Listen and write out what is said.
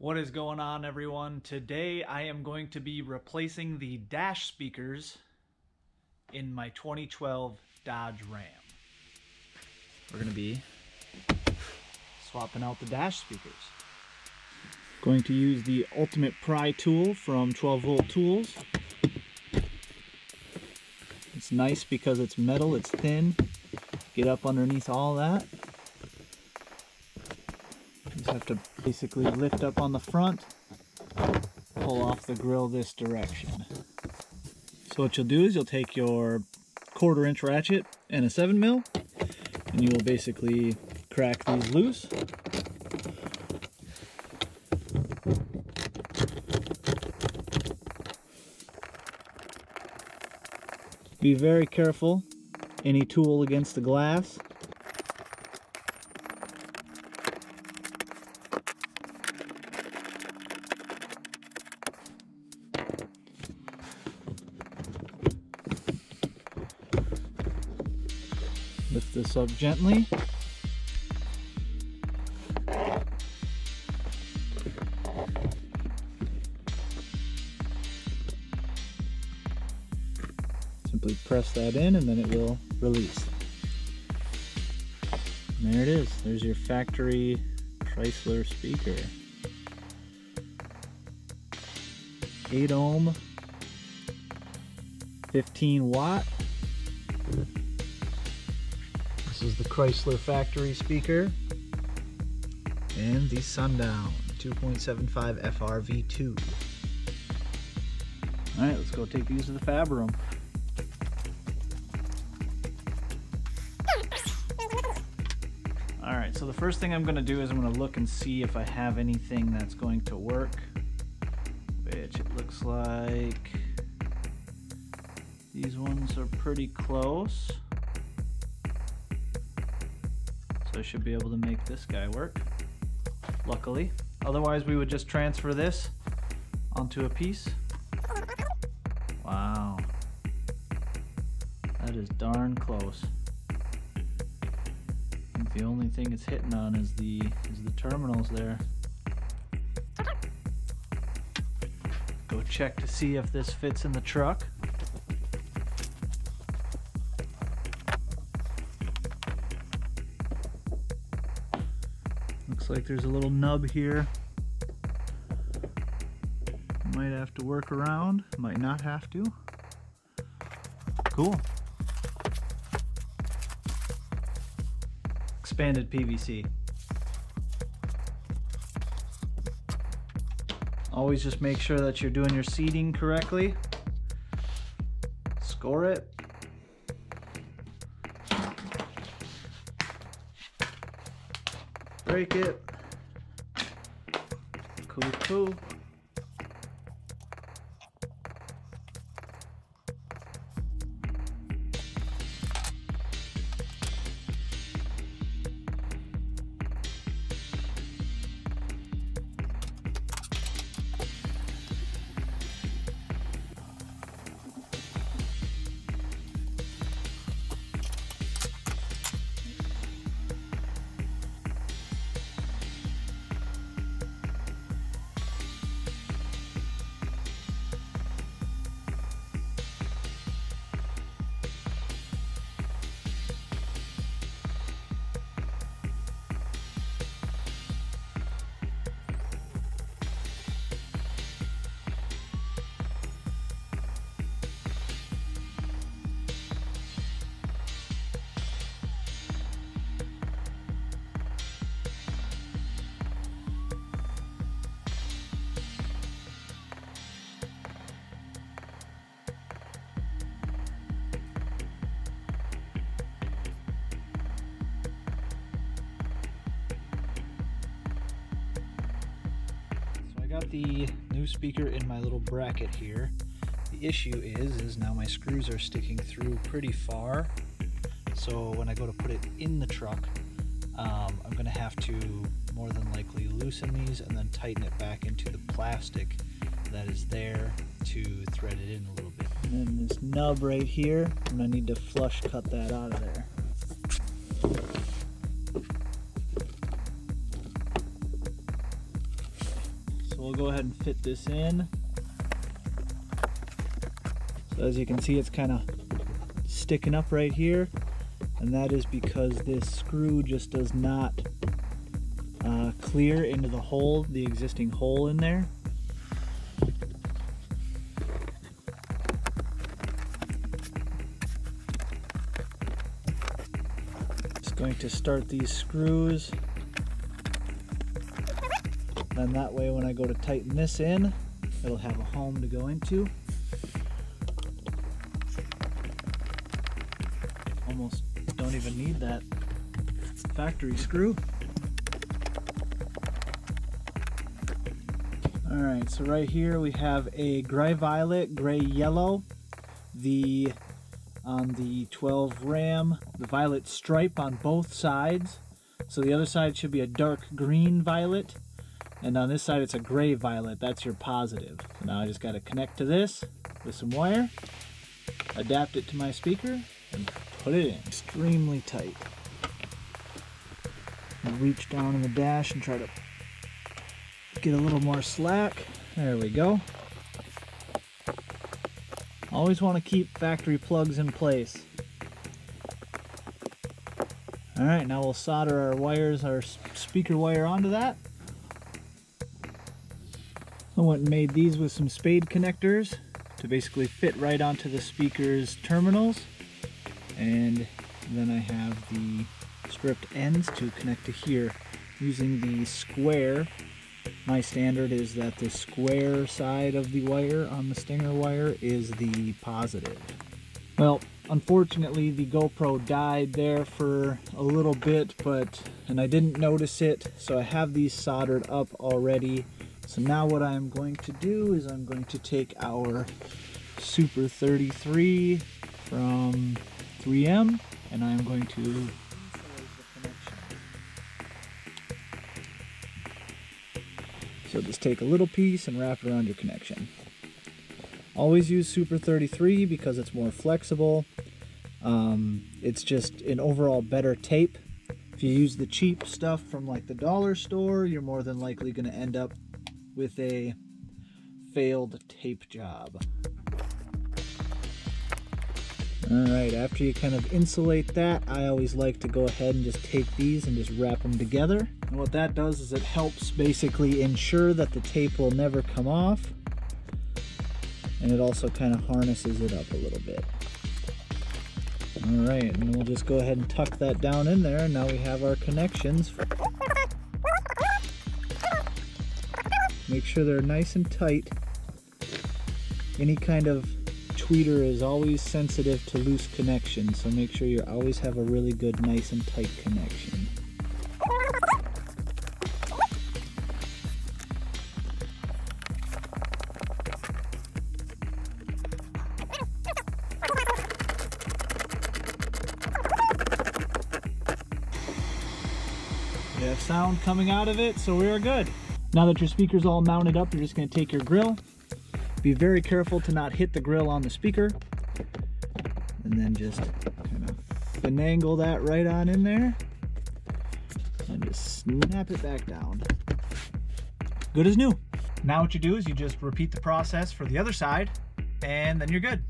What is going on, everyone? Today I am going to be replacing the dash speakers in my 2012 Dodge Ram. We're going to be swapping out the dash speakers. Going to use the Ultimate Pry tool from 12 Volt Tools. It's nice because it's metal, it's thin. Get up underneath all that. You just have to basically lift up on the front, pull off the grill this direction. So what you'll do is you'll take your 1/4 inch ratchet and a 7mm, and you will basically crack these loose. Be very careful, any tool against the glass. Lift this up gently. Simply press that in and then it will release. And there it is. There's your factory Chrysler speaker. 8 ohm, 15 watt. This is the Chrysler factory speaker. And the Sundown 2.75 FRV2. Alright, let's go take these to the fab room. Alright, so the first thing I'm going to do is I'm going to look and see if I have anything that's going to work. Which it looks like these ones are pretty close. So I should be able to make this guy work, luckily. Otherwise we would just transfer this onto a piece. Wow. That is darn close. I think the only thing it's hitting on is the terminals there. Go check to see if this fits in the truck. Looks like there's a little nub here. Might have to work around, might not have to. Cool. Expanded PVC. Always just make sure that you're doing your seating correctly. Score it. Break it. Cool, cool. Got the new speaker in my little bracket here. The issue is now my screws are sticking through pretty far, so when I go to put it in the truck, I'm gonna have to more than likely loosen these and then tighten it back into the plastic that is there to thread it in a little bit. And then this nub right here, I'm gonna need to flush cut that out of there. So we'll go ahead and fit this in. So as you can see, it's kind of sticking up right here, and that is because this screw just does not clear into the hole, the existing hole in there. Just going to start these screws, and that way when I go to tighten this in, it'll have a home to go into. Almost don't even need that factory screw. Alright, so right here we have a gray violet, gray yellow, on the 12 ram, the violet stripe on both sides. So the other side should be a dark green violet, and on this side it's a gray violet. That's your positive. So now I just got to connect to this with some wire, adapt it to my speaker, and put it in. Extremely tight. I'll reach down in the dash and try to get a little more slack. There we go. Always want to keep factory plugs in place. Alright, now we'll solder our wires, our speaker wire onto that. I went and made these with some spade connectors to basically fit right onto the speaker's terminals. And then I have the stripped ends to connect to here using the square. My standard is that the square side of the wire on the Stinger wire is the positive. Well, unfortunately the GoPro died there for a little bit, and I didn't notice it, so I have these soldered up already. So now what I'm going to do is I'm going to take our Super 33 from 3M, and I'm going to insulate the connection. So just take a little piece and wrap it around your connection. Always use Super 33 because it's more flexible. It's just an overall better tape. If you use the cheap stuff from like the dollar store, you're more than likely going to end up with a failed tape job. Alright, after you kind of insulate that, I always like to go ahead and just take these and just wrap them together. And what that does is it helps basically ensure that the tape will never come off. And it also kind of harnesses it up a little bit. Alright, and we'll just go ahead and tuck that down in there, and now we have our connections. Make sure they're nice and tight. Any kind of tweeter is always sensitive to loose connections, so make sure you always have a really good, nice and tight connection. We have sound coming out of it, so we are good. Now that your speaker's all mounted up, you're just going to take your grill. Be very careful to not hit the grill on the speaker. And then just kind of finagle that right on in there. And just snap it back down. Good as new. Now what you do is you just repeat the process for the other side, and then you're good.